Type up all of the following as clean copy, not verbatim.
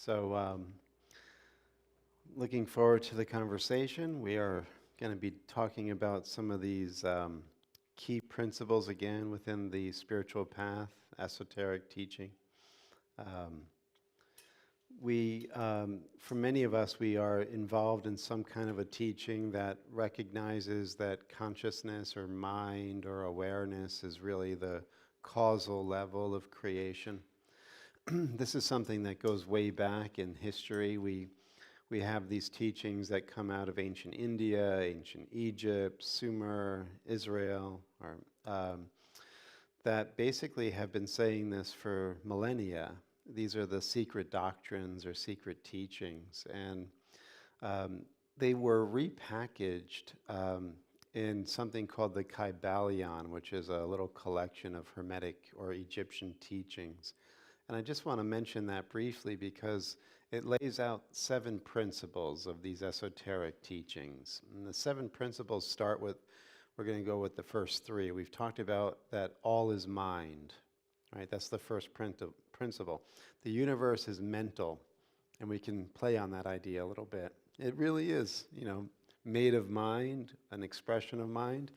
So, looking forward to the conversation. We are going to be talking about some of these key principles again within the spiritual path, esoteric teaching. Um, for many of us, we are involved in some kind of a teaching that recognizes that consciousness or mind or awareness is really the causal level of creation. This is something that goes way back in history. We have these teachings that come out of ancient India, ancient Egypt, Sumer, Israel, that basically have been saying this for millennia. These are the secret doctrines or secret teachings, and um, they were repackaged in something called the Kybalion, which is a little collection of Hermetic or Egyptian teachings. And I just want to mention that briefly because it lays out 7 principles of these esoteric teachings. And the 7 principles start with, we're going to go with the first 3. We've talked about that all is mind, right? That's the first principle. The universe is mental, and we can play on that idea a little bit. It really is, made of mind, an expression of mind.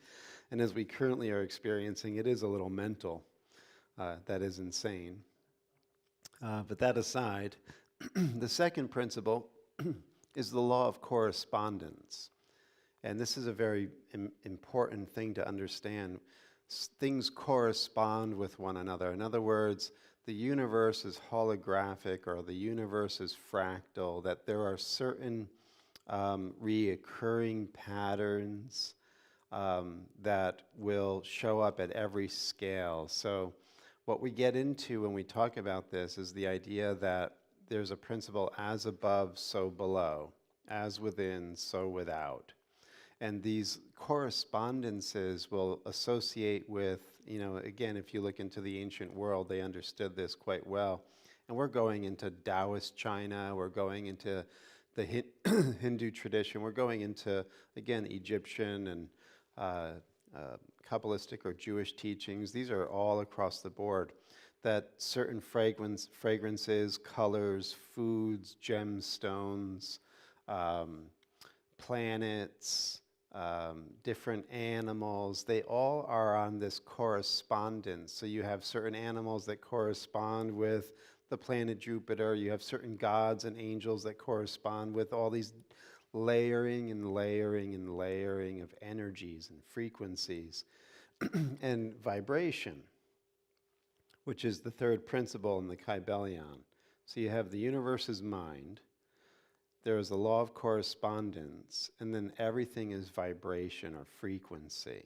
And as we currently are experiencing, it is a little mental. That is insane. But that aside, the second principle is the law of correspondence. And this is a very important thing to understand. Things correspond with one another. In other words, the universe is holographic or the universe is fractal, that there are certain reoccurring patterns that will show up at every scale. So what we get into when we talk about this is the idea that there's a principle as above, so below, as within, so without. And these correspondences will associate with, again, if you look into the ancient world, they understood this quite well. And we're going into Taoist China, we're going into the Hindu tradition, we're going into, again, Egyptian and Kabbalistic or Jewish teachings. These are all across the board, that certain fragrances, colors, foods, gemstones, planets, different animals, they all are on this correspondence. So you have certain animals that correspond with the planet Jupiter. You have certain gods and angels that correspond with all these layering and layering and layering of energies and frequencies and vibration, which is the third principle in the Kybalion. So you have the universe's mind, there is a law of correspondence, and then everything is vibration or frequency.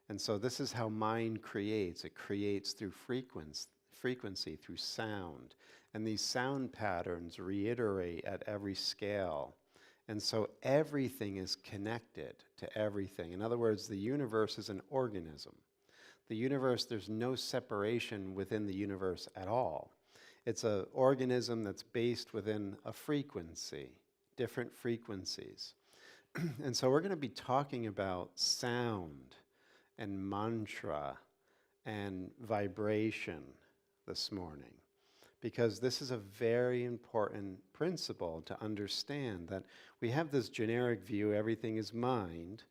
And so this is how mind creates. It creates through frequency, through sound. And these sound patterns reiterate at every scale. And so everything is connected to everything. In other words, the universe is an organism. The universe, there's no separation within the universe at all. It's an organism that's based within a frequency, different frequencies. And so we're going to be talking about sound and mantra and vibration this morning, because this is a very important principle to understand, that we have this generic view, everything is mind,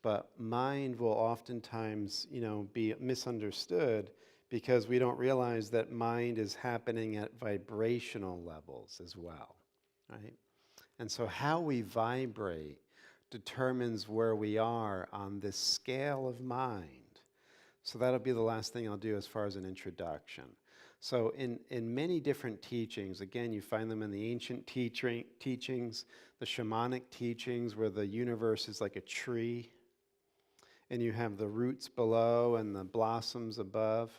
but mind will oftentimes, be misunderstood because we don't realize that mind is happening at vibrational levels as well, right? And so how we vibrate determines where we are on this scale of mind. So that'll be the last thing I'll do as far as an introduction. So in many different teachings, again, you find them in the ancient teachings, the shamanic teachings where the universe is like a tree, and you have the roots below and the blossoms above.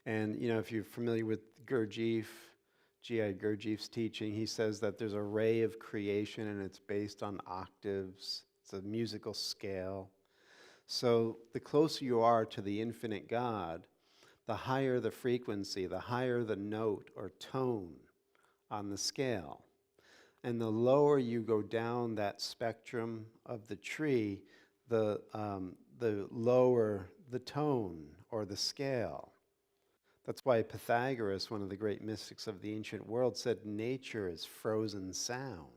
And, if you're familiar with Gurdjieff, G.I. Gurdjieff's teaching, he says that there's a ray of creation and it's based on octaves. It's a musical scale. So the closer you are to the infinite God, the higher the frequency, the higher the note or tone on the scale. And the lower you go down that spectrum of the tree, the lower the tone or the scale. That's why Pythagoras, one of the great mystics of the ancient world, said nature is frozen sound.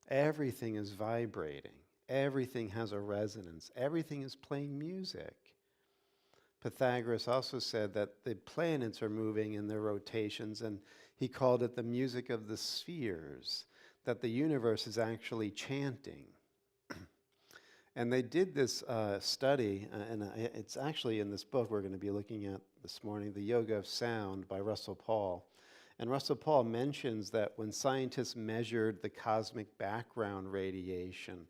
Everything is vibrating. Everything has a resonance. Everything is playing music. Pythagoras also said that the planets are moving in their rotations, and he called it the music of the spheres, that the universe is actually chanting. And they did this study, and it's actually in this book we're going to be looking at this morning, The Yoga of Sound by Russell Paul. And Russell Paul mentions that when scientists measured the cosmic background radiation,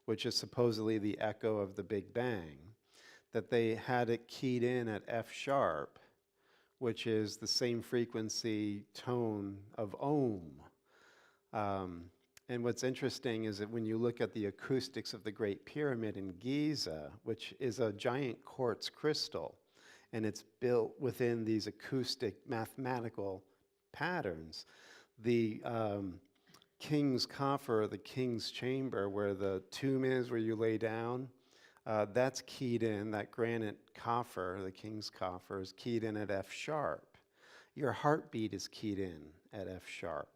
which is supposedly the echo of the Big Bang, that they had it keyed in at F sharp, which is the same frequency tone of ohm. And what's interesting is that when you look at the acoustics of the Great Pyramid in Giza, which is a giant quartz crystal, and it's built within these acoustic mathematical patterns, the king's coffer, the king's chamber, where the tomb is, where you lay down, that's keyed in, that granite coffer, the king's coffer, is keyed in at F sharp. Your heartbeat is keyed in at F sharp.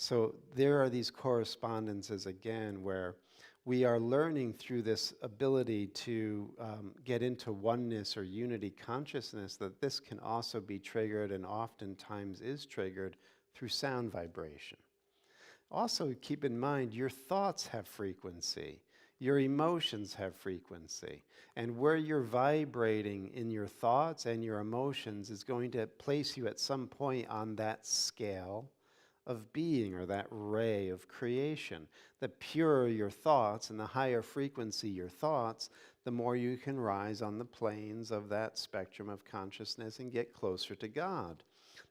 So there are these correspondences again where we are learning through this ability to get into oneness or unity consciousness that this can also be triggered, and oftentimes is triggered, through sound vibration. Also, keep in mind, your thoughts have frequency. Your emotions have frequency. And where you're vibrating in your thoughts and your emotions is going to place you at some point on that scale of being, or that ray of creation. The purer your thoughts and the higher frequency your thoughts, the more you can rise on the planes of that spectrum of consciousness and get closer to God.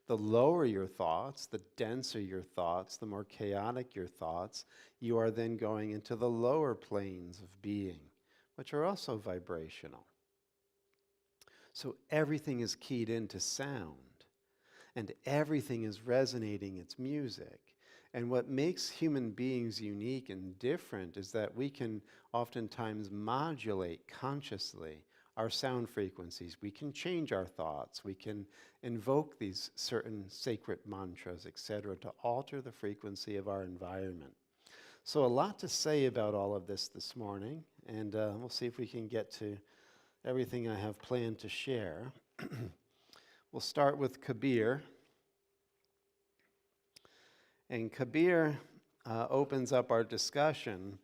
The lower your thoughts, the denser your thoughts, the more chaotic your thoughts, you are then going into the lower planes of being, which are also vibrational. So everything is keyed into sound, and everything is resonating its music. And what makes human beings unique and different is that we can oftentimes modulate consciously our sound frequencies. We can change our thoughts. We can invoke these certain sacred mantras, etc., to alter the frequency of our environment. So a lot to say about all of this morning, and we'll see if we can get to everything I have planned to share. We'll start with Kabir. And Kabir opens up our discussion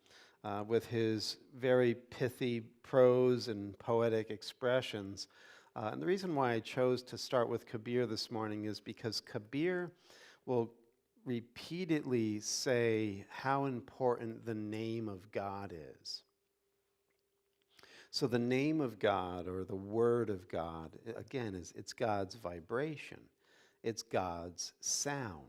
with his very pithy prose and poetic expressions. And the reason why I chose to start with Kabir this morning is because Kabir will repeatedly say how important the name of God is. So the name of God, or the word of God, again, it's God's vibration. It's God's sound.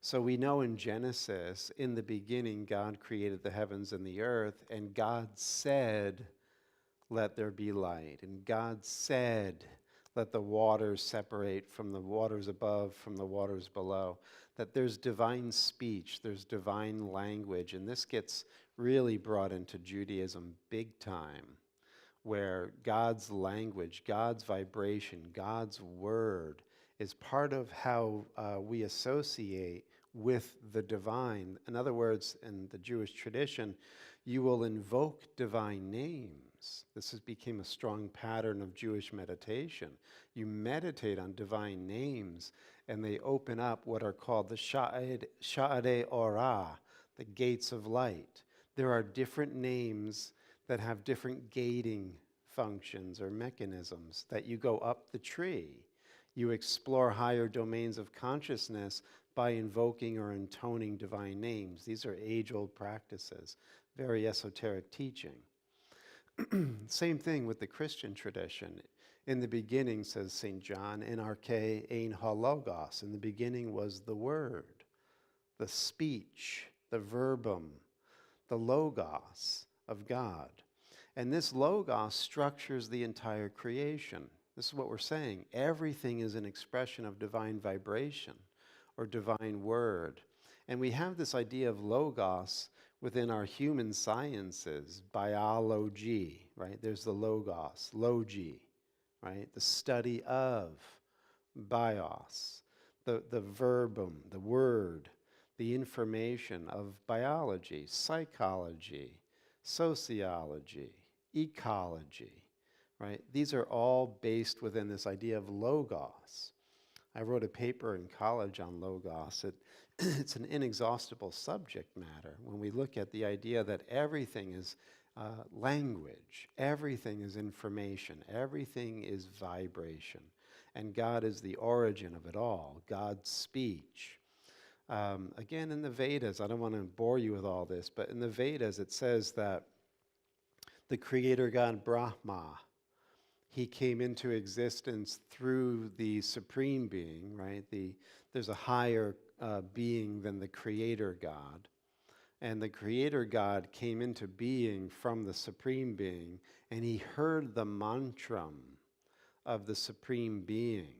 So we know in Genesis, in the beginning, God created the heavens and the earth, and God said, "Let there be light." And God said, "Let the waters separate from the waters above, from the waters below." That there's divine speech, there's divine language, and this gets really brought into Judaism big time, where God's language, God's vibration, God's word is part of how we associate with the divine. In other words, in the Jewish tradition, you will invoke divine names. This became a strong pattern of Jewish meditation. You meditate on divine names, and they open up what are called the Sha'arei Orah, the gates of light. There are different names that have different gating functions or mechanisms that you go up the tree. You explore higher domains of consciousness by invoking or intoning divine names. These are age-old practices, very esoteric teaching. Same thing with the Christian tradition. In the beginning, says St. John, in arche ein ha logos. In the beginning was the word, the speech, the verbum, the logos of God. And this logos structures the entire creation. This is what we're saying. Everything is an expression of divine vibration or divine word. And we have this idea of logos within our human sciences, biology, right? There's the logos, logi. right? The study of, bios, the verbum, the word, the information of biology, psychology, sociology, ecology, right? These are all based within this idea of logos. I wrote a paper in college on logos. It's an inexhaustible subject matter when we look at the idea that everything is language, everything is information, everything is vibration, and God is the origin of it all, God's speech. Again, in the Vedas, I don't want to bore you with all this, but in the Vedas it says that the creator God Brahma, he came into existence through the supreme being, right? There's a higher being than the creator God. And the creator God came into being from the supreme being, and he heard the mantram of the supreme being.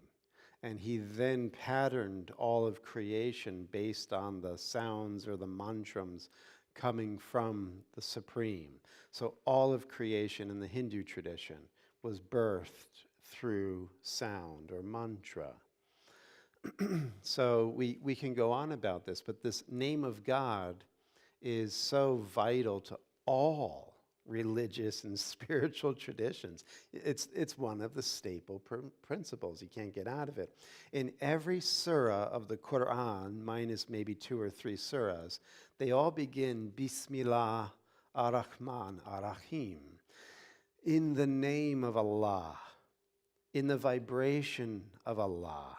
And he then patterned all of creation based on the sounds or the mantrams coming from the supreme. So all of creation in the Hindu tradition was birthed through sound or mantra. So we can go on about this, but this name of God is so vital to all religious and spiritual traditions. It's one of the staple principles. You can't get out of it. In every surah of the Quran, minus maybe 2 or 3 surahs, they all begin Bismillah ar-Rahman ar-Rahim, in the name of Allah, in the vibration of Allah.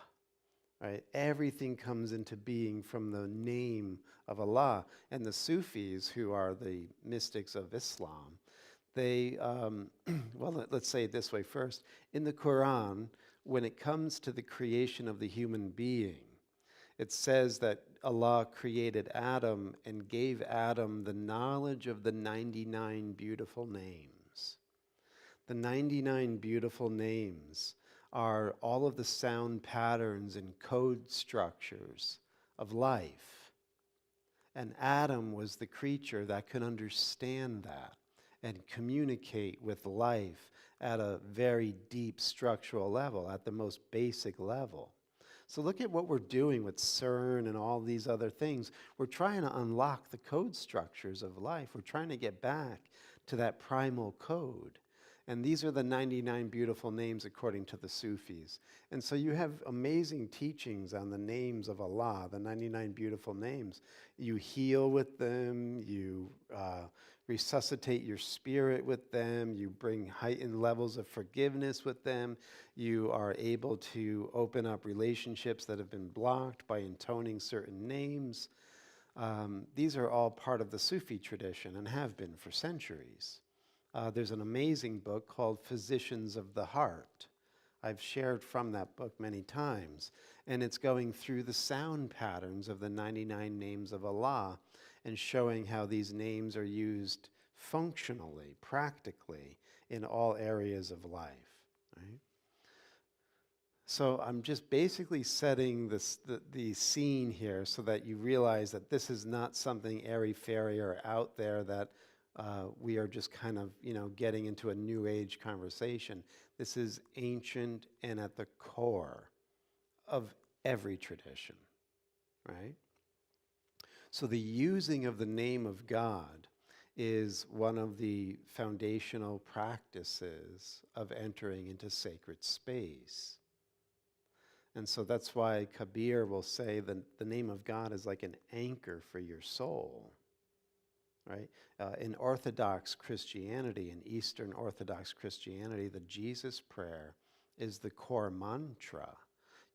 Right? Everything comes into being from the name of Allah. And the Sufis, who are the mystics of Islam, they, well, let's say it this way first. In the Quran, when it comes to the creation of the human being, it says that Allah created Adam and gave Adam the knowledge of the 99 beautiful names. The 99 beautiful names are all of the sound patterns and code structures of life. And Adam was the creature that could understand that and communicate with life at a very deep structural level, at the most basic level. So look at what we're doing with CERN and all these other things. We're trying to unlock the code structures of life. We're trying to get back to that primal code. And these are the 99 beautiful names according to the Sufis. And so you have amazing teachings on the names of Allah, the 99 beautiful names. You heal with them, you resuscitate your spirit with them, you bring heightened levels of forgiveness with them, you are able to open up relationships that have been blocked by intoning certain names. These are all part of the Sufi tradition and have been for centuries. There's an amazing book called Physicians of the Heart. I've shared from that book many times, and it's going through the sound patterns of the 99 names of Allah and showing how these names are used functionally, practically, in all areas of life. Right? So I'm just basically setting the scene here so that you realize that this is not something airy-fairy or out there that we are just kind of, getting into a new age conversation. This is ancient and at the core of every tradition, right? So the using of the name of God is one of the foundational practices of entering into sacred space. And so that's why Kabir will say that the name of God is like an anchor for your soul. Right? In Orthodox Christianity, in Eastern Orthodox Christianity, the Jesus prayer is the core mantra.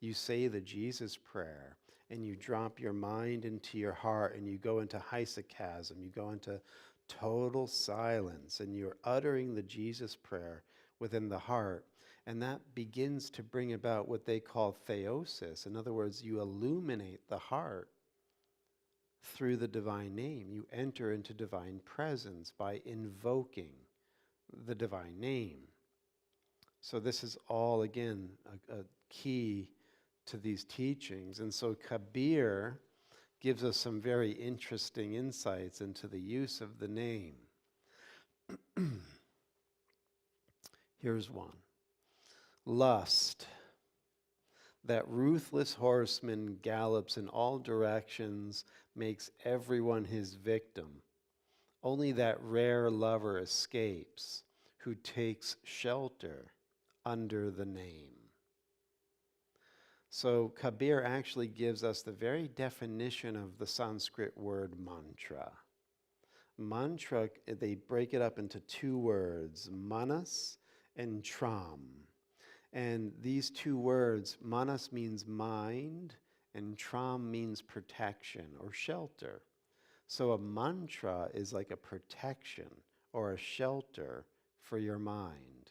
You say the Jesus prayer, and you drop your mind into your heart, and you go into hesychasm, you go into total silence, and you're uttering the Jesus prayer within the heart, and that begins to bring about what they call theosis. In other words, you illuminate the heart through the divine name. You enter into divine presence by invoking the divine name. So this is all, again, a key to these teachings. And so Kabir gives us some very interesting insights into the use of the name. Here's one. Lust. That ruthless horseman gallops in all directions, makes everyone his victim. Only that rare lover escapes, who takes shelter under the name. So Kabir actually gives us the very definition of the Sanskrit word mantra. Mantra, they break it up into two words, manas and tram. And these two words, manas means mind, and tram means protection or shelter. So a mantra is like a protection or a shelter for your mind.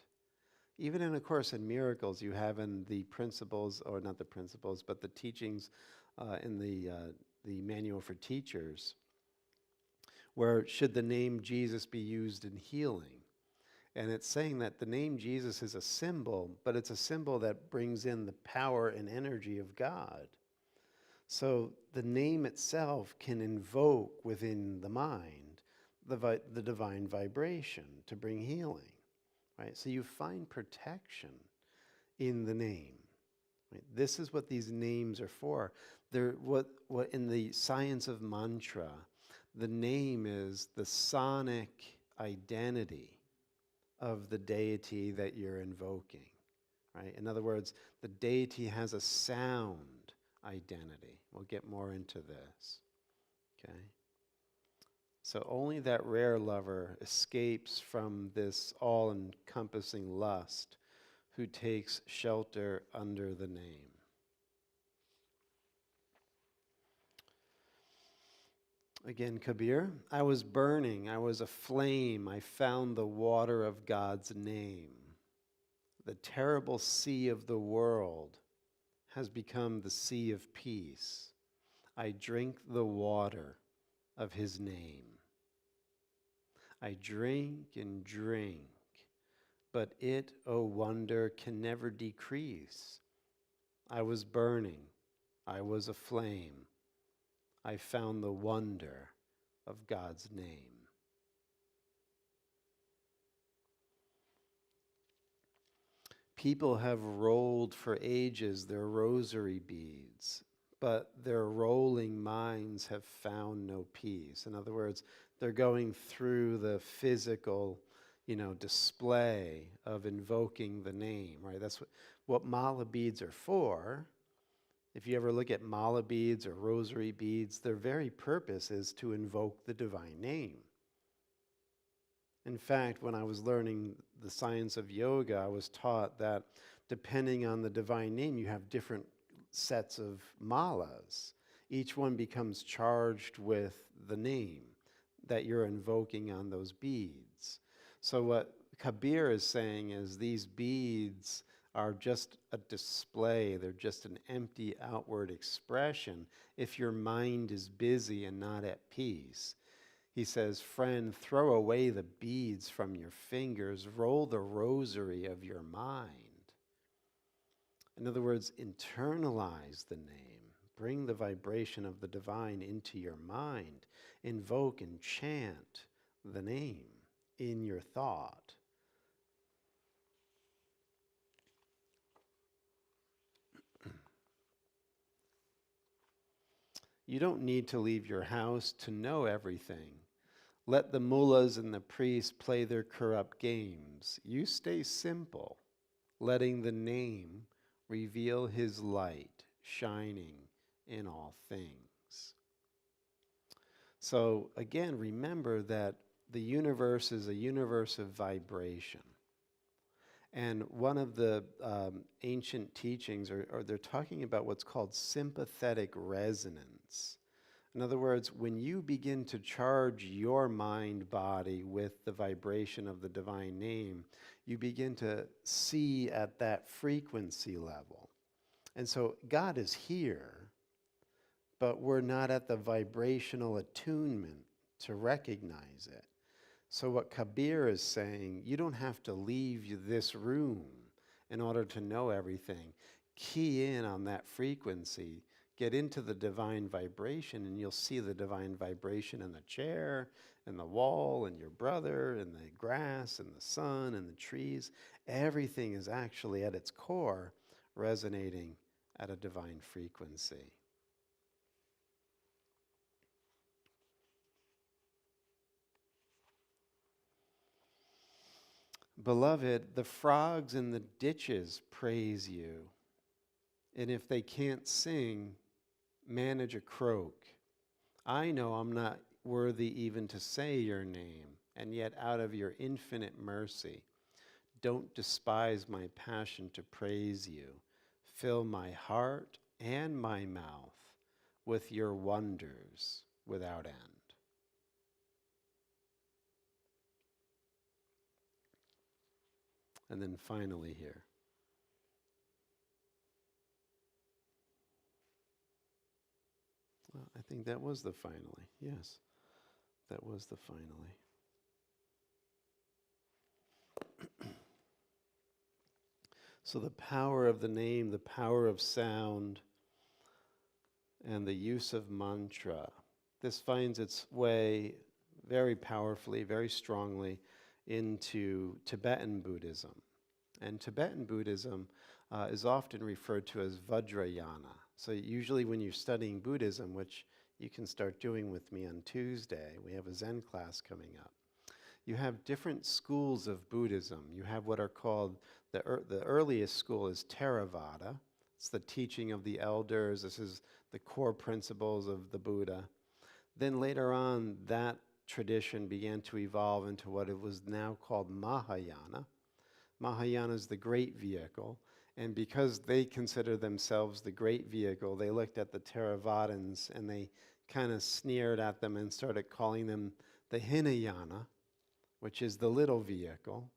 Even in A Course in Miracles, you have in the principles, or not the principles, but the teachings in the manual for teachers, where should the name Jesus be used in healing? And it's saying that the name Jesus is a symbol, but it's a symbol that brings in the power and energy of God. So the name itself can invoke within the mind the divine vibration to bring healing, right? So you find protection in the name. Right? This is what these names are for. They're what in the science of mantra, the name is the sonic identity of the deity that you're invoking, right? In other words, the deity has a sound identity. We'll get more into this, okay? So only that rare lover escapes from this all-encompassing lust who takes shelter under the name. Again, Kabir, I was burning, I was aflame, I found the water of God's name. The terrible sea of the world has become the sea of peace. I drink the water of his name. I drink and drink, but it, oh wonder, can never decrease. I was burning, I was aflame. I found the wonder of God's name. People have rolled for ages their rosary beads, but their rolling minds have found no peace. In other words, they're going through the physical, display of invoking the name, right? That's what mala beads are for. If you ever look at mala beads or rosary beads, their very purpose is to invoke the divine name. In fact, when I was learning the science of yoga, I was taught that depending on the divine name, you have different sets of malas. Each one becomes charged with the name that you're invoking on those beads. So what Kabir is saying is these beads are just a display. They're just an empty outward expression if your mind is busy and not at peace. He says, friend, throw away the beads from your fingers, roll the rosary of your mind. In other words, internalize the name. Bring the vibration of the divine into your mind. Invoke and chant the name in your thought. You don't need to leave your house to know everything. Let the mullahs and the priests play their corrupt games. You stay simple, letting the name reveal his light shining in all things. So again, remember that the universe is a universe of vibration. And one of the ancient teachings, or they're talking about what's called sympathetic resonance. In other words, when you begin to charge your mind body with the vibration of the divine name, you begin to see at that frequency level. And so God is here, but we're not at the vibrational attunement to recognize it. So what Kabir is saying, you don't have to leave this room in order to know everything. Key in on that frequency, get into the divine vibration, and you'll see the divine vibration in the chair, and the wall and your brother and the grass and the sun and the trees. Everything is actually at its core resonating at a divine frequency. Beloved, the frogs in the ditches praise you. And if they can't sing, manage a croak. I know I'm not worthy even to say your name, and yet out of your infinite mercy, don't despise my passion to praise you. Fill my heart and my mouth with your wonders without end. And then finally here. Well, I think that was the finally. Yes, that was the finally. So the power of the name, the power of sound, and the use of mantra. This finds its way very powerfully, very strongly into Tibetan Buddhism. And Tibetan Buddhism is often referred to as Vajrayana. So usually when you're studying Buddhism, which you can start doing with me on Tuesday, we have a Zen class coming up. You have different schools of Buddhism. You have what are called, the earliest school is Theravada. It's the teaching of the elders. This is the core principles of the Buddha. Then later on, that tradition began to evolve into what it was now called Mahayana. Mahayana is the great vehicle. And because they consider themselves the great vehicle, they looked at the Theravadins and they kind of sneered at them and started calling them the Hinayana, which is the little vehicle.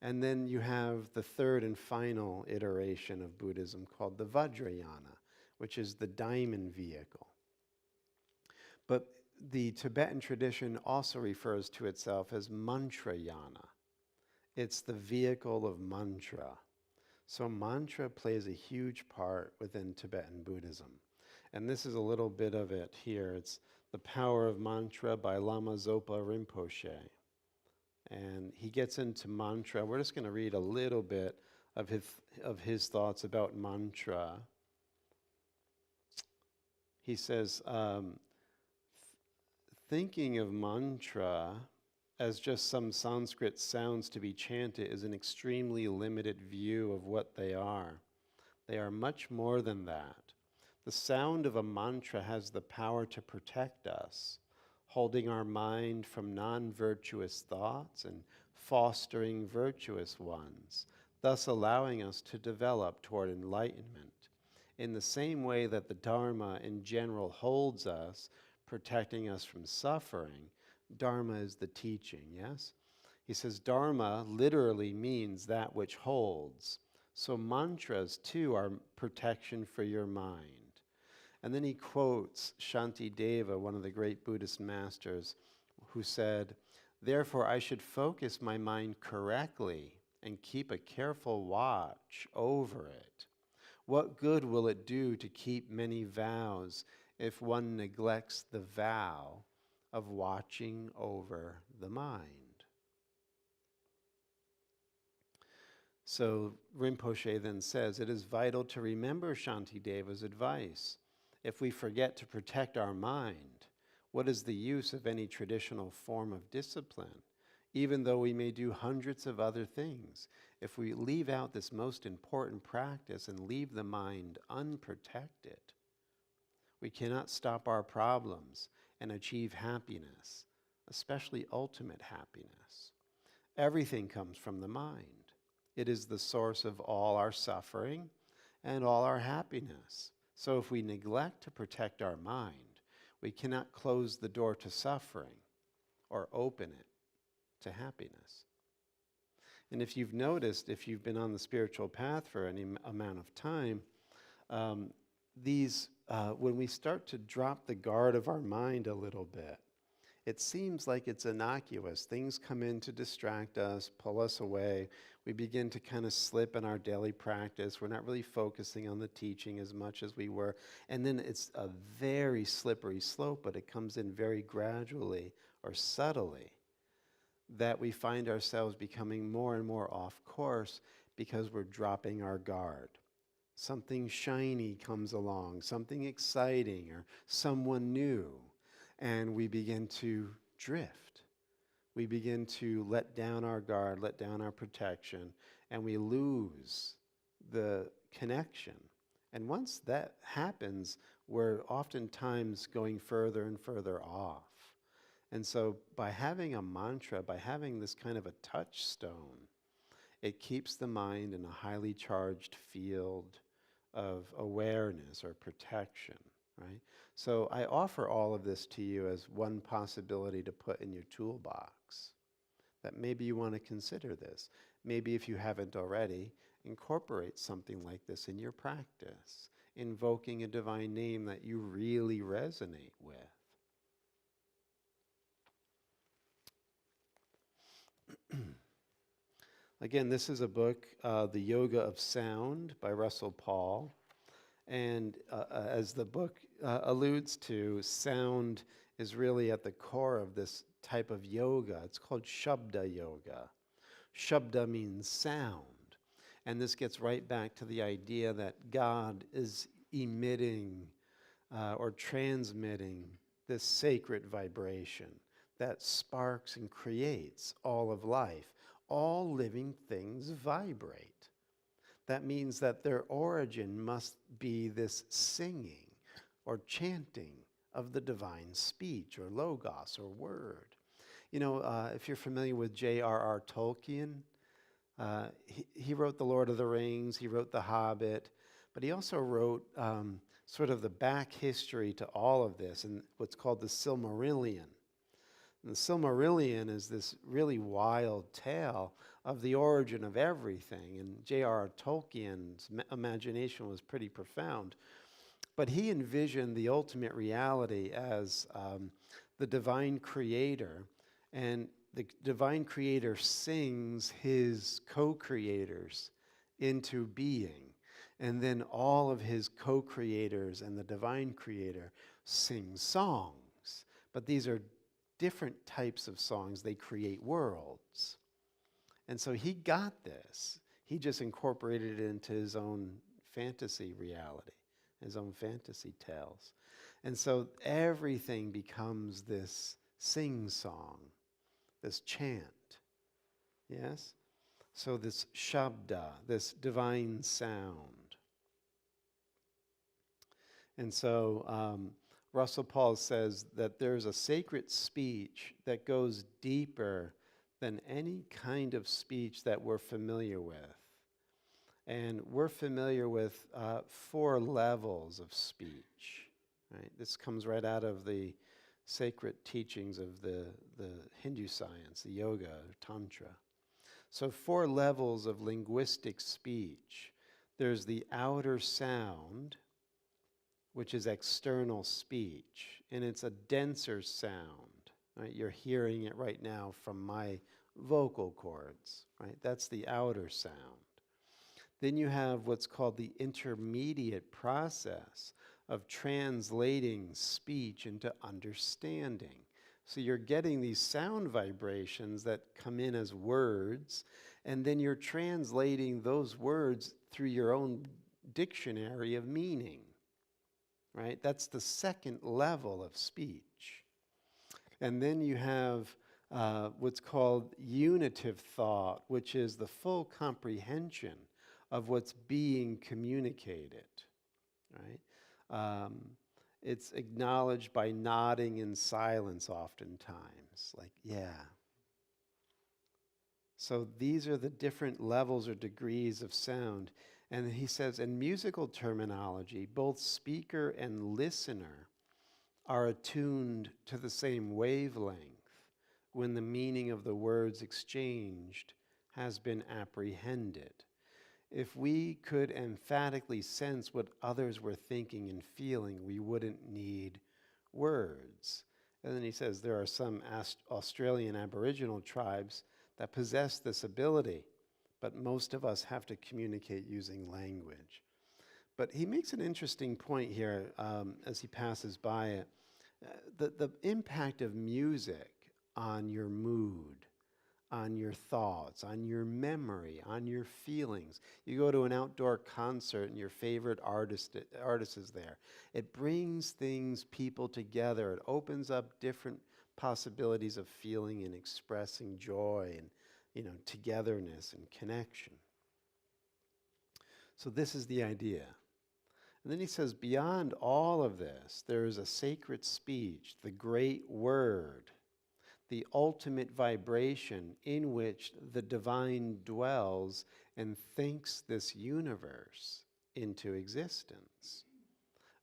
And then you have the third and final iteration of Buddhism called the Vajrayana, which is the diamond vehicle. But the Tibetan tradition also refers to itself as Mantrayana. It's the vehicle of mantra. So mantra plays a huge part within Tibetan Buddhism. And this is a little bit of it here. It's The Power of Mantra by Lama Zopa Rinpoche. And he gets into mantra. We're just going to read a little bit of his thoughts about mantra. He says, thinking of mantra as just some Sanskrit sounds to be chanted is an extremely limited view of what they are. They are much more than that. The sound of a mantra has the power to protect us, holding our mind from non-virtuous thoughts and fostering virtuous ones, thus allowing us to develop toward enlightenment. In the same way that the Dharma in general holds us, protecting us from suffering, Dharma is the teaching, yes? He says Dharma literally means that which holds. So mantras, too, are protection for your mind. And then he quotes Shantideva, one of the great Buddhist masters, who said, therefore I should focus my mind correctly and keep a careful watch over it. What good will it do to keep many vows if one neglects the vow of watching over the mind? So Rinpoche then says, it is vital to remember Shantideva's advice. If we forget to protect our mind, what is the use of any traditional form of discipline? Even though we may do hundreds of other things, if we leave out this most important practice and leave the mind unprotected, we cannot stop our problems and achieve happiness, especially ultimate happiness. Everything comes from the mind. It is the source of all our suffering and all our happiness. So if we neglect to protect our mind, we cannot close the door to suffering or open it to happiness. And if you've noticed, if you've been on the spiritual path for any amount of time, when we start to drop the guard of our mind a little bit, it seems like it's innocuous. Things come in to distract us, pull us away. We begin to kind of slip in our daily practice. We're not really focusing on the teaching as much as we were. And then it's a very slippery slope, but it comes in very gradually or subtly, that we find ourselves becoming more and more off course because we're dropping our guard. Something shiny comes along, something exciting, or someone new, and we begin to drift. We begin to let down our guard, let down our protection, and we lose the connection. And once that happens, we're oftentimes going further and further off. And so by having a mantra, by having this kind of a touchstone, it keeps the mind in a highly charged field of awareness or protection, right? So I offer all of this to you as one possibility to put in your toolbox, that maybe you want to consider this. Maybe if you haven't already, incorporate something like this in your practice, invoking a divine name that you really resonate with. Again, this is a book, The Yoga of Sound by Russell Paul. And as the book alludes to, sound is really at the core of this type of yoga. It's called Shabda Yoga. Shabda means sound. And this gets right back to the idea that God is emitting or transmitting this sacred vibration that sparks and creates all of life. All living things vibrate. That means that their origin must be this singing or chanting of the divine speech or logos or word. You know, if you're familiar with J.R.R. Tolkien, he wrote The Lord of the Rings, he wrote The Hobbit, but he also wrote sort of the back history to all of this in what's called the Silmarillion. And the Silmarillion is this really wild tale of the origin of everything. And J.R.R. Tolkien's imagination was pretty profound. But he envisioned the ultimate reality as the divine creator. And the divine creator sings his co-creators into being. And then all of his co-creators and the divine creator sing songs. But these are different types of songs. They create worlds. And so he got this. He just incorporated it into his own fantasy reality, his own fantasy tales. And so everything becomes this sing-song, this chant. Yes? So this shabda, this divine sound. And so Russell Paul says that there's a sacred speech that goes deeper than any kind of speech that we're familiar with. And we're familiar with 4 levels of speech. Right? This comes right out of the sacred teachings of the Hindu science, the yoga, or tantra. So 4 levels of linguistic speech. There's the outer sound, which is external speech, and it's a denser sound. Right? You're hearing it right now from my vocal cords. Right? That's the outer sound. Then you have what's called the intermediate process of translating speech into understanding. So you're getting these sound vibrations that come in as words, and then you're translating those words through your own dictionary of meaning. Right? That's the second level of speech. And then you have what's called unitive thought, which is the full comprehension of what's being communicated. Right? It's acknowledged by nodding in silence oftentimes, like, yeah. So these are the different levels or degrees of sound. And he says, in musical terminology, both speaker and listener are attuned to the same wavelength when the meaning of the words exchanged has been apprehended. If we could emphatically sense what others were thinking and feeling, we wouldn't need words. And then he says there are some Australian Aboriginal tribes that possess this ability, but most of us have to communicate using language. But he makes an interesting point here as he passes by it. The impact of music on your mood, on your thoughts, on your memory, on your feelings. You go to an outdoor concert and your favorite artist is there. It brings people together. It opens up different possibilities of feeling and expressing joy and, togetherness and connection. So this is the idea. And then he says, beyond all of this, there is a sacred speech, the great word, the ultimate vibration in which the divine dwells and thinks this universe into existence.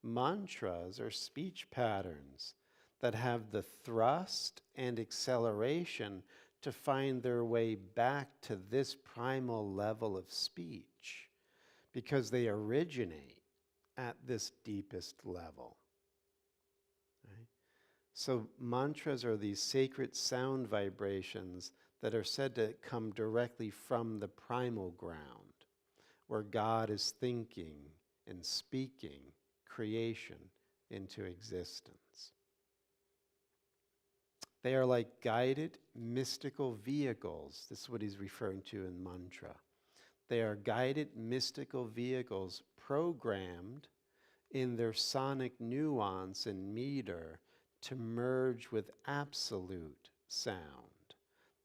Mantras are speech patterns that have the thrust and acceleration to find their way back to this primal level of speech because they originate at this deepest level. Right? So mantras are these sacred sound vibrations that are said to come directly from the primal ground, where God is thinking and speaking creation into existence. They are like guided mystical vehicles. This is what he's referring to in mantra. They are guided mystical vehicles programmed in their sonic nuance and meter to merge with absolute sound,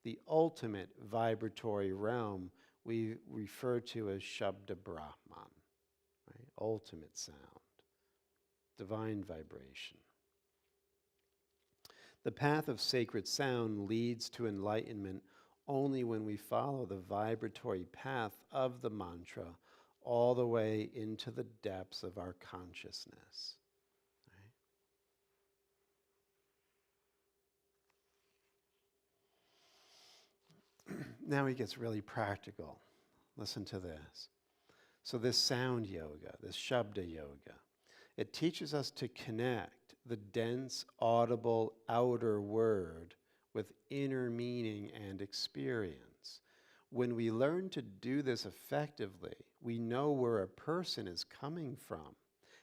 the ultimate vibratory realm we refer to as Shabda Brahman, right? Ultimate sound, divine vibration. The path of sacred sound leads to enlightenment only when we follow the vibratory path of the mantra all the way into the depths of our consciousness. Right? Now he gets really practical. Listen to this. So this sound yoga, this Shabda yoga, it teaches us to connect the dense, audible outer word with inner meaning and experience. When we learn to do this effectively, we know where a person is coming from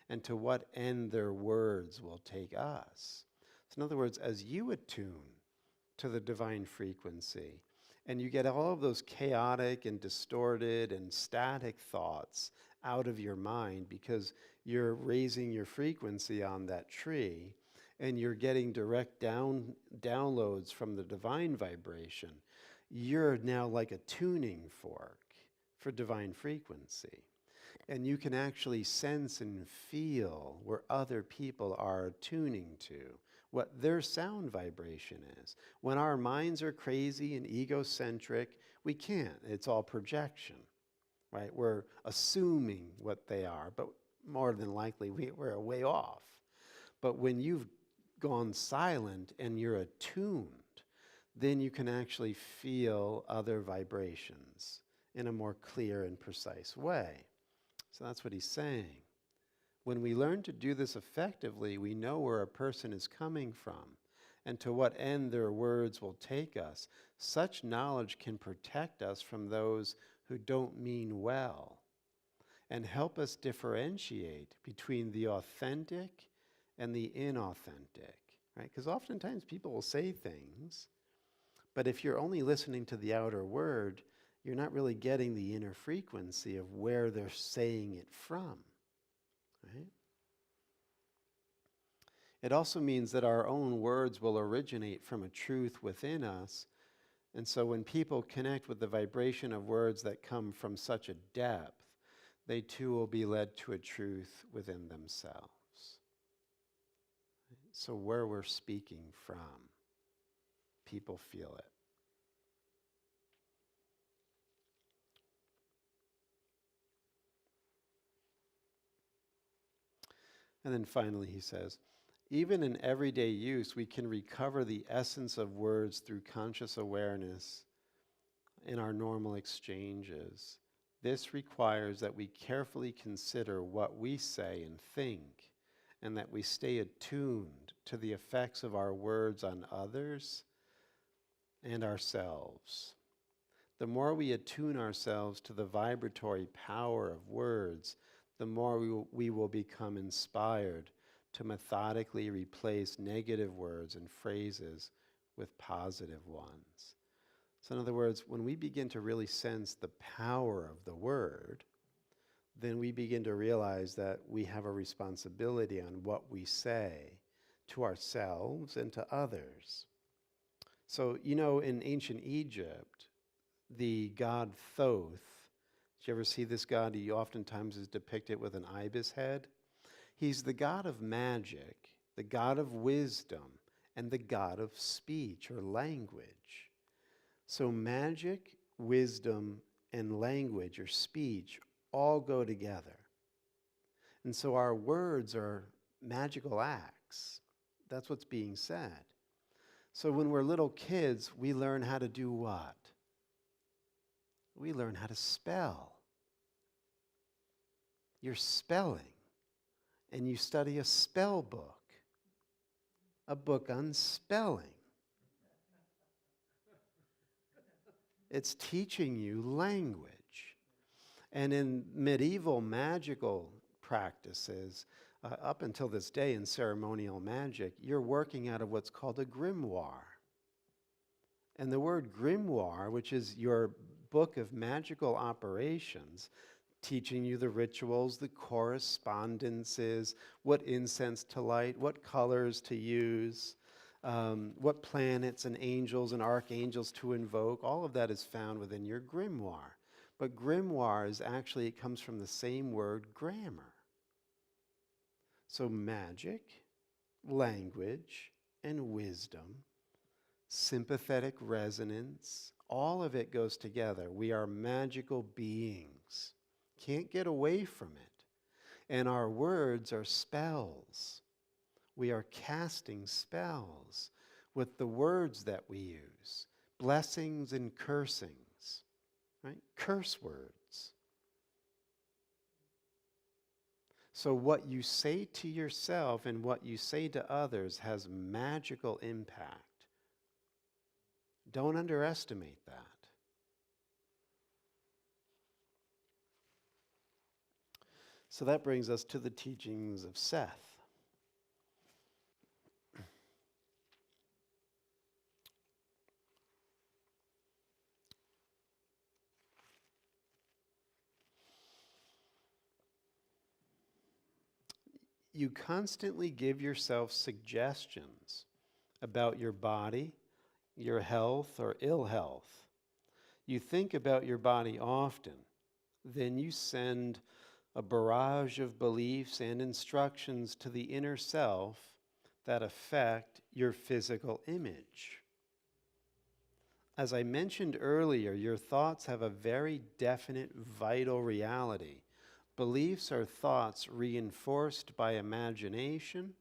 and to what end their words will take us. So in other words, as you attune to the divine frequency, and you get all of those chaotic and distorted and static thoughts out of your mind because you're raising your frequency on that tree and you're getting direct downloads from the divine vibration, you're now like a tuning fork for divine frequency. And you can actually sense and feel where other people are tuning to, what their sound vibration is. When our minds are crazy and egocentric, we can't. It's all projection, right? We're assuming what they are, but more than likely we're way off. But when you've gone silent and you're attuned, then you can actually feel other vibrations in a more clear and precise way. So that's what he's saying. When we learn to do this effectively, we know where a person is coming from and to what end their words will take us. Such knowledge can protect us from those who don't mean well and help us differentiate between the authentic and the inauthentic, right? Because oftentimes people will say things, but if you're only listening to the outer word, you're not really getting the inner frequency of where they're saying it from, right? It also means that our own words will originate from a truth within us. And so when people connect with the vibration of words that come from such a depth, they too will be led to a truth within themselves. So where we're speaking from, people feel it. And then finally he says, even in everyday use, we can recover the essence of words through conscious awareness in our normal exchanges. This requires that we carefully consider what we say and think, and that we stay attuned to the effects of our words on others and ourselves. The more we attune ourselves to the vibratory power of words, the more we will become inspired to methodically replace negative words and phrases with positive ones. So in other words, when we begin to really sense the power of the word, then we begin to realize that we have a responsibility on what we say to ourselves and to others. So, in ancient Egypt, the god Thoth, did you ever see this god? He oftentimes is depicted with an ibis head. He's the god of magic, the god of wisdom, and the god of speech or language. So magic, wisdom, and language or speech all go together. And so our words are magical acts. That's what's being said. So when we're little kids, we learn how to do what? We learn how to spell. You're spelling, and you study a spell book, a book on spelling. It's teaching you language. And in medieval magical practices, up until this day in ceremonial magic, you're working out of what's called a grimoire. And the word grimoire, which is your book of magical operations, teaching you the rituals, the correspondences, what incense to light, what colors to use, what planets and angels and archangels to invoke, all of that is found within your grimoire. But grimoire is actually, it comes from the same word, grammar. So magic, language, and wisdom, sympathetic resonance, all of it goes together. We are magical beings. Can't get away from it. And our words are spells. We are casting spells with the words that we use. Blessings and cursings, right? Curse words. So what you say to yourself and what you say to others has magical impact. Don't underestimate that. So that brings us to the teachings of Seth. You constantly give yourself suggestions about your body, your health or ill health. You think about your body often. Then you send a barrage of beliefs and instructions to the inner self that affect your physical image. As I mentioned earlier, your thoughts have a very definite, vital reality. Beliefs are thoughts reinforced by imagination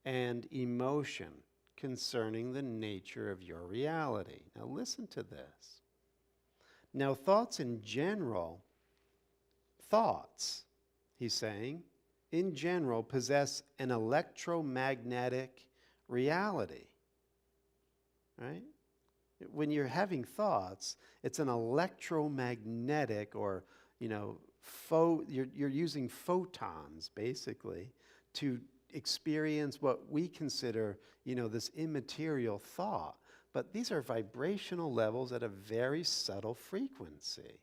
and emotion concerning the nature of your reality. Now listen to this. Now thoughts in general, he's saying, in general possess an electromagnetic reality, right? When you're having thoughts, it's an electromagnetic or, you're using photons, basically, to experience what we consider, this immaterial thought. But these are vibrational levels at a very subtle frequency.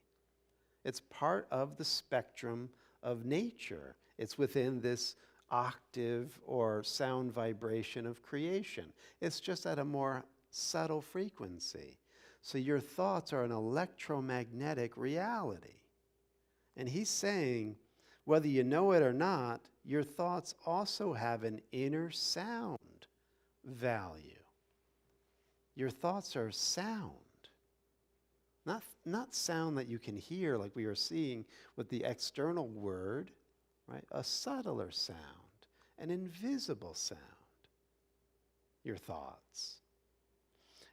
It's part of the spectrum of nature. It's within this octave or sound vibration of creation. It's just at a more subtle frequency. So your thoughts are an electromagnetic reality. And he's saying, whether you know it or not, your thoughts also have an inner sound value. Your thoughts are sound. Not sound that you can hear like we are seeing with the external word, right? A subtler sound, an invisible sound. Your thoughts.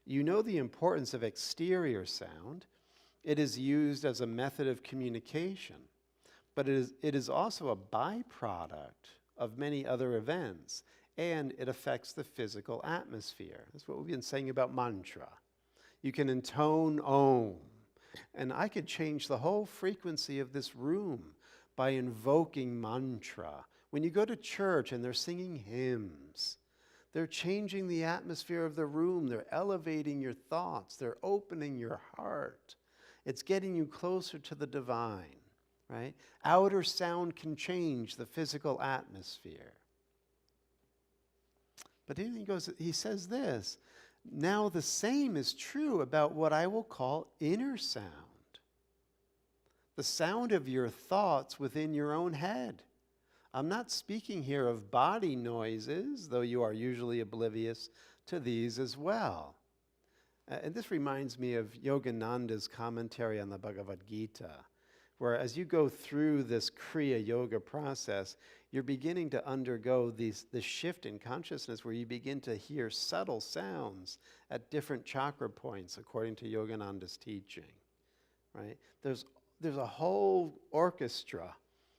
You know the importance of exterior sound. It is used as a method of communication, but it is also a byproduct of many other events, and it affects the physical atmosphere. That's what we've been saying about mantra. You can intone Om, and I could change the whole frequency of this room by invoking mantra. When you go to church and they're singing hymns, They're changing the atmosphere of the room. They're elevating your thoughts. They're opening your heart. It's getting you closer to the divine, right? Outer sound can change the physical atmosphere. But then he says this, now the same is true about what I will call inner sound. The sound of your thoughts within your own head. I'm not speaking here of body noises, though you are usually oblivious to these as well. And this reminds me of Yogananda's commentary on the Bhagavad Gita, where as you go through this Kriya Yoga process, you're beginning to undergo this shift in consciousness where you begin to hear subtle sounds at different chakra points, according to Yogananda's teaching, right? There's a whole orchestra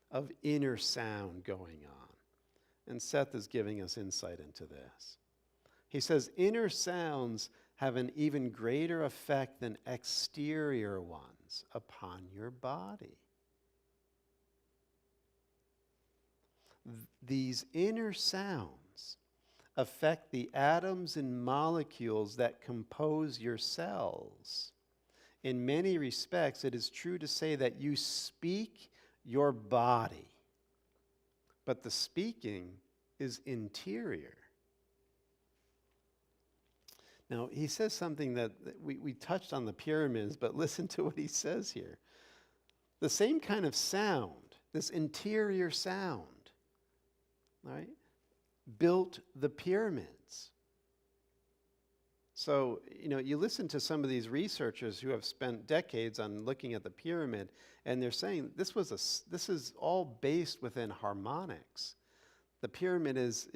of inner sound going on. And Seth is giving us insight into this. He says, inner sounds have an even greater effect than exterior ones upon your body. These inner sounds affect the atoms and molecules that compose your cells. In many respects, it is true to say that you speak your body, but the speaking is interior. Now, he says something that we touched on the pyramids, but listen to what he says here. The same kind of sound, this interior sound, right, built the pyramids. So, you listen to some of these researchers who have spent decades on looking at the pyramid, and they're saying this is all based within harmonics. The pyramid is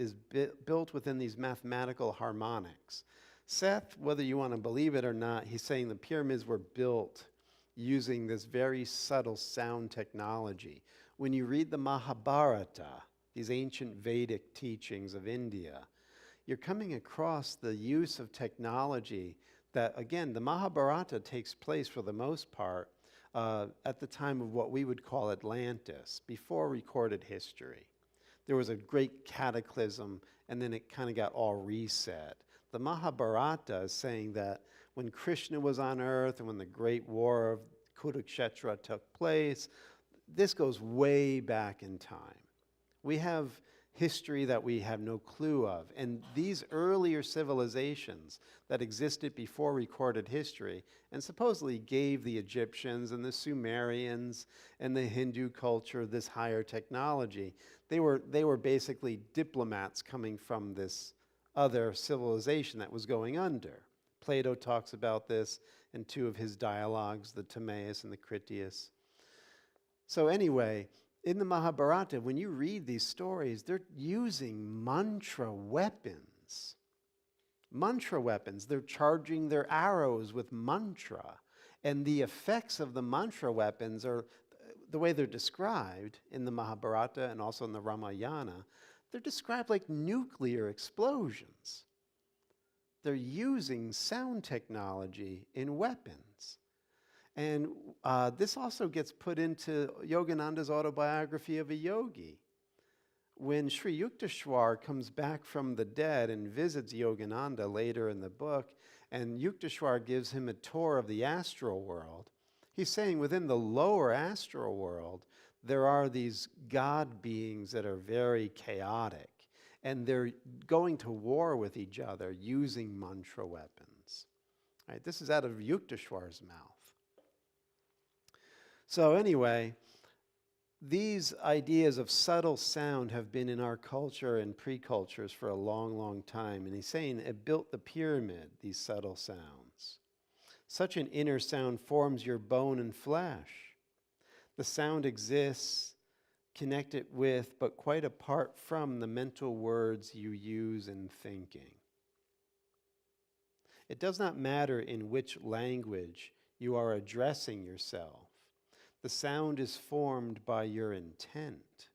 built within these mathematical harmonics. Seth, whether you want to believe it or not, he's saying the pyramids were built using this very subtle sound technology. When you read the Mahabharata, these ancient Vedic teachings of India, you're coming across the use of technology that, again, the Mahabharata takes place for the most part at the time of what we would call Atlantis, before recorded history. There was a great cataclysm, and then it kind of got all reset. The Mahabharata is saying that when Krishna was on earth and when the great war of Kurukshetra took place, this goes way back in time. We have history that we have no clue of. And these earlier civilizations that existed before recorded history and supposedly gave the Egyptians and the Sumerians and the Hindu culture this higher technology, they were basically diplomats coming from this other civilization that was going under. Plato talks about this in two of his dialogues, the Timaeus and the Critias. So anyway, in the Mahabharata, when you read these stories, they're using mantra weapons. Mantra weapons. They're charging their arrows with mantra. And the effects of the mantra weapons are, the way they're described in the Mahabharata and also in the Ramayana, they're described like nuclear explosions. They're using sound technology in weapons. And this also gets put into Yogananda's autobiography of a yogi. When Sri Yukteswar comes back from the dead and visits Yogananda later in the book, and Yukteswar gives him a tour of the astral world, he's saying within the lower astral world, there are these god beings that are very chaotic, and they're going to war with each other using mantra weapons. Right? This is out of Yukteswar's mouth. So anyway, these ideas of subtle sound have been in our culture and pre-cultures for a long, long time. And he's saying it built the pyramid, these subtle sounds. Such an inner sound forms your bone and flesh. The sound exists connected with, but quite apart from, the mental words you use in thinking. It does not matter in which language you are addressing yourself. The sound is formed by your intent.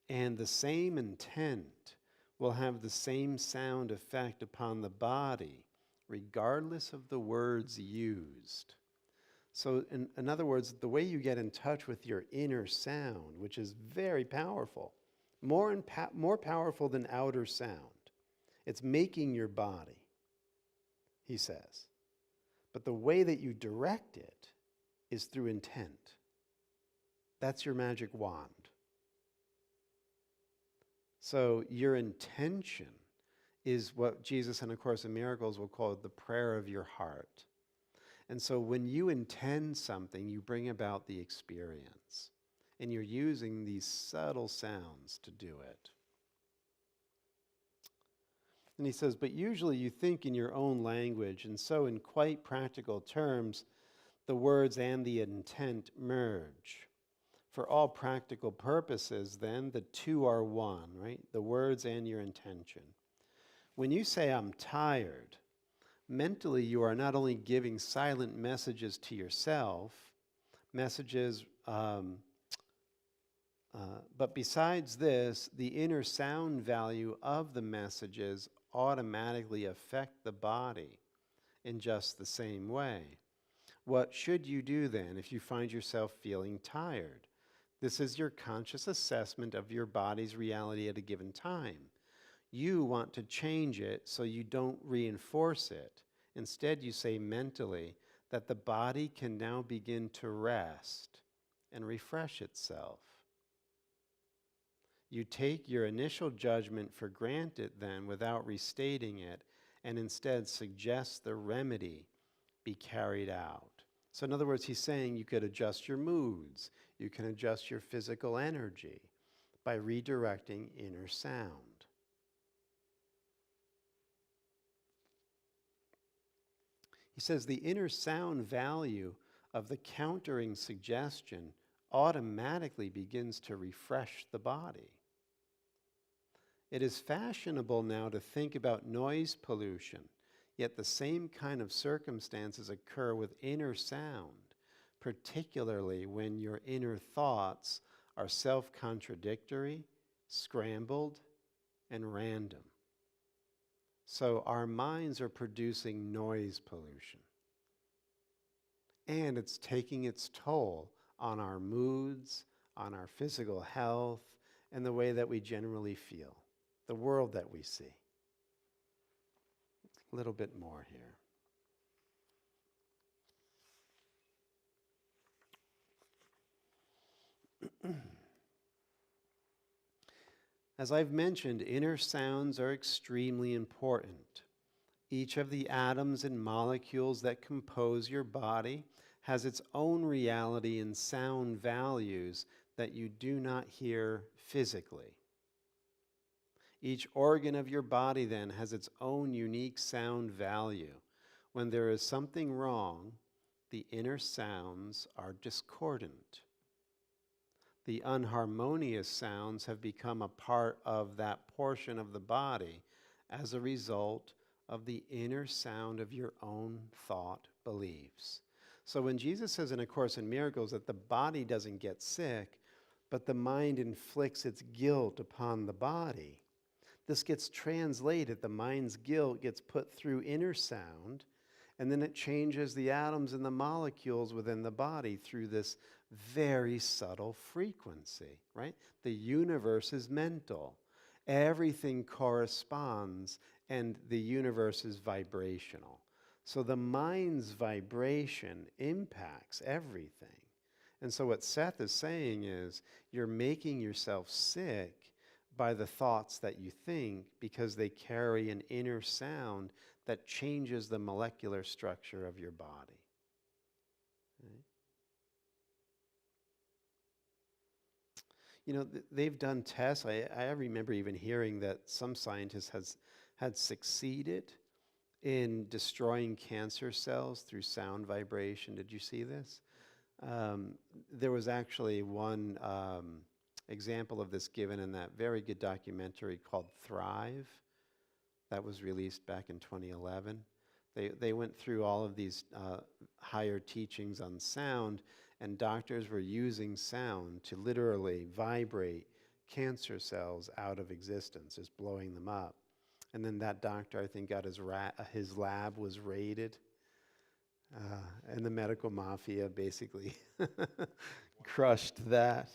And the same intent will have the same sound effect upon the body, regardless of the words used. So in other words, the way you get in touch with your inner sound, which is very powerful, more powerful than outer sound. It's making your body, he says. But the way that you direct it is through intent. That's your magic wand. So your intention is what Jesus in A Course in Miracles will call the prayer of your heart. And so when you intend something, you bring about the experience. And you're using these subtle sounds to do it. And he says, but usually you think in your own language, and so in quite practical terms, the words and the intent merge. For all practical purposes, then, the two are one, right? The words and your intention. When you say, I'm tired, mentally you are not only giving silent messages to yourself, messages, but besides this, the inner sound value of the messages automatically affect the body in just the same way. What should you do then if you find yourself feeling tired? This is your conscious assessment of your body's reality at a given time. You want to change it so you don't reinforce it. Instead, you say mentally that the body can now begin to rest and refresh itself. You take your initial judgment for granted then without restating it, and instead suggest the remedy be carried out. So in other words, he's saying you could adjust your moods, you can adjust your physical energy by redirecting inner sound. He says the inner sound value of the countering suggestion automatically begins to refresh the body. It is fashionable now to think about noise pollution, yet the same kind of circumstances occur with inner sound, particularly when your inner thoughts are self-contradictory, scrambled, and random. So our minds are producing noise pollution. And it's taking its toll on our moods, on our physical health, and the way that we generally feel, the world that we see. A little bit more here. As I've mentioned, inner sounds are extremely important. Each of the atoms and molecules that compose your body has its own reality and sound values that you do not hear physically. Each organ of your body then has its own unique sound value. When there is something wrong, the inner sounds are discordant. The unharmonious sounds have become a part of that portion of the body as a result of the inner sound of your own thought beliefs. So when Jesus says in A Course in Miracles that the body doesn't get sick, but the mind inflicts its guilt upon the body, this gets translated. The mind's guilt gets put through inner sound, and then it changes the atoms and the molecules within the body through this very subtle frequency, right? The universe is mental. Everything corresponds, and the universe is vibrational. So the mind's vibration impacts everything. And so what Seth is saying is, you're making yourself sick by the thoughts that you think because they carry an inner sound that changes the molecular structure of your body. Right? You know, they've done tests. I remember even hearing that some scientists had succeeded in destroying cancer cells through sound vibration. Did you see this? There was actually one example of this given in that very good documentary called Thrive that was released back in 2011. They went through all of these higher teachings on sound, and doctors were using sound to literally vibrate cancer cells out of existence, just blowing them up. And then that doctor, I think, got his lab was raided. And the medical mafia basically crushed that.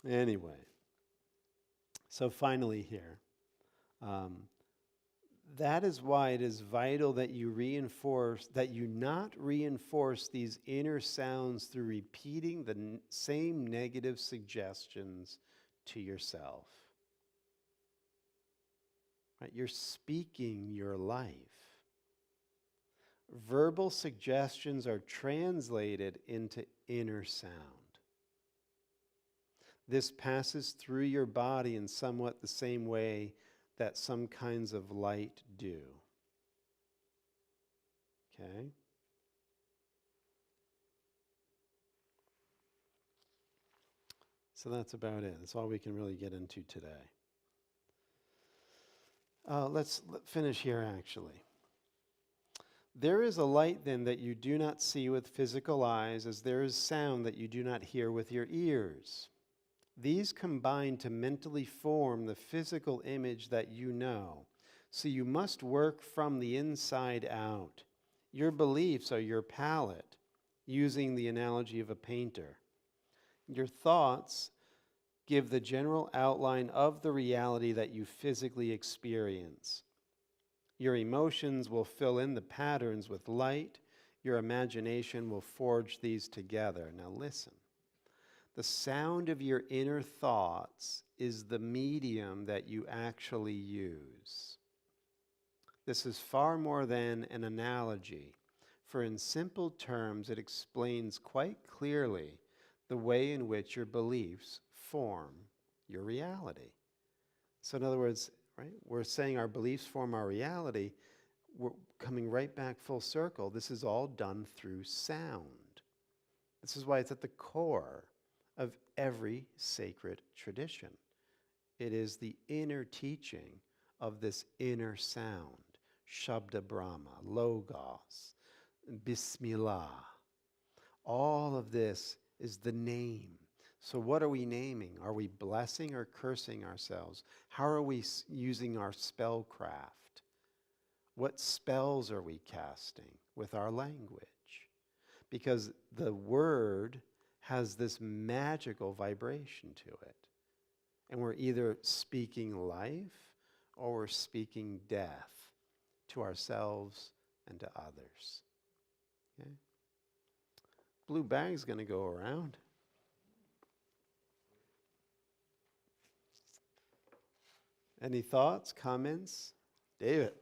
Anyway, so finally here, um, that is why it is vital that you not reinforce these inner sounds through repeating the same negative suggestions to yourself. Right? You're speaking your life. Verbal suggestions are translated into inner sound. This passes through your body in somewhat the same way that some kinds of light do. Okay? So that's about it. That's all we can really get into today. Let's finish here, actually. There is a light, then, that you do not see with physical eyes, as there is sound that you do not hear with your ears. These combine to mentally form the physical image that you know. So you must work from the inside out. Your beliefs are your palette, using the analogy of a painter. Your thoughts give the general outline of the reality that you physically experience. Your emotions will fill in the patterns with light. Your imagination will forge these together. Now listen. The sound of your inner thoughts is the medium that you actually use. This is far more than an analogy, for in simple terms it explains quite clearly the way in which your beliefs form your reality. So in other words, right, we're saying our beliefs form our reality. We're coming right back full circle. This is all done through sound. This is why it's at the core of every sacred tradition. It is the inner teaching of this inner sound, Shabda Brahma, Logos, Bismillah. All of this is the name. So what are we naming? Are we blessing or cursing ourselves? How are we using our spellcraft? What spells are we casting with our language? Because the word has this magical vibration to it. And we're either speaking life or we're speaking death to ourselves and to others. Okay? Blue bag's going to go around. Any thoughts, comments? David.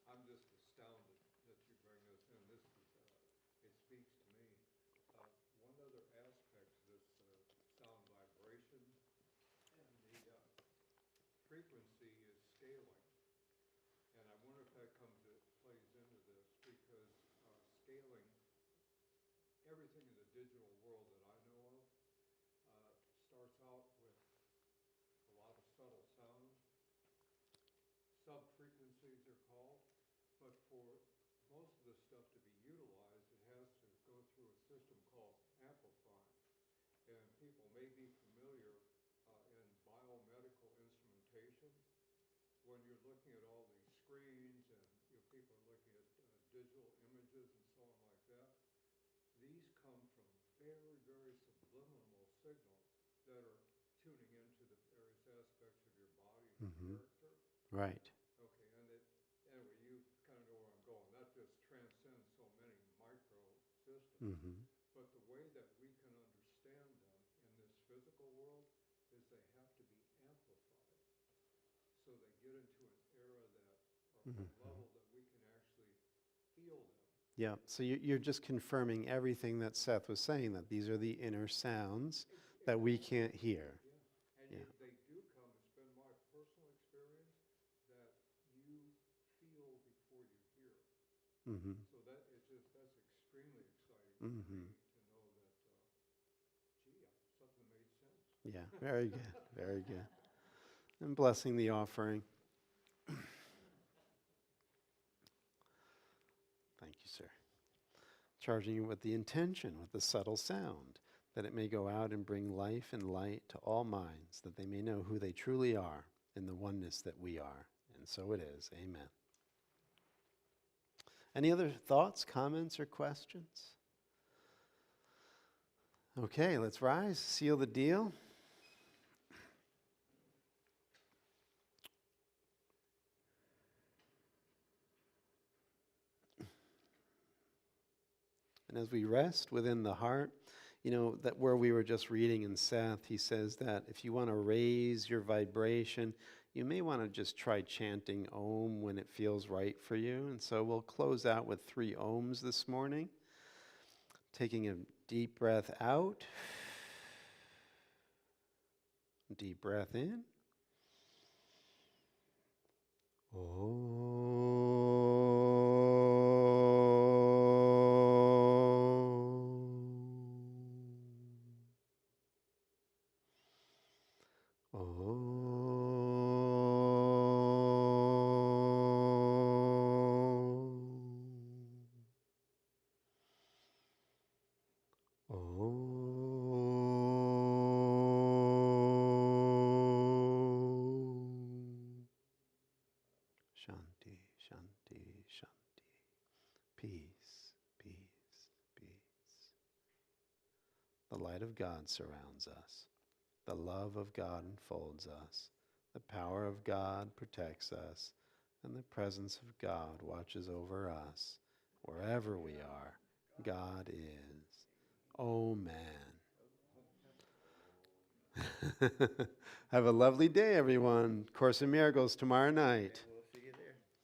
I'm just astounded that you bring this in. It speaks to me. One other aspect to this sound vibration and the frequency is scaling. And I wonder if that plays into this because scaling, everything in the digital world that I know of starts out with a lot of subtle sounds. Sub-frequencies are called. But for most of the stuff to be utilized, it has to go through a system called amplifying. And people may be familiar in biomedical instrumentation when you're looking at all these screens and people are looking at digital images and so on like that. These come from very, very subliminal signals that are tuning into the various aspects of your body and Mm-hmm. your character. Right. Okay, anyway, you kind of know where I'm going. That just transcends so many micro systems. Mm-hmm. But the way that we can understand them in this physical world is they have to be amplified. So they get into an era that, or Mm-hmm. a level that we can actually feel them. Yeah, so you're just confirming everything that Seth was saying, that these are the inner sounds that we can't hear. Yeah, and Yeah. they do come. It's been my personal experience that you feel before you hear. Mm-hmm. So that's extremely exciting for Mm-hmm. me to know that, something made sense. Yeah, very good, very good. And blessing the offering. Thank you, sir. Charging you with the intention, with the subtle sound, that it may go out and bring life and light to all minds, that they may know who they truly are in the oneness that we are. And so it is. Amen. Any other thoughts, comments, or questions? Okay, let's rise, seal the deal. And as we rest within the heart, that where we were just reading in Seth, he says that if you want to raise your vibration, you may want to just try chanting Om when it feels right for you. And so we'll close out with 3 Oms this morning. Taking a deep breath out, deep breath in. Shanti, shanti, shanti. Peace, peace, peace. The light of God surrounds us. The love of God enfolds us. The power of God protects us. And the presence of God watches over us. Wherever we are, God is. Oh, man. Have a lovely day, everyone. Course in Miracles tomorrow night.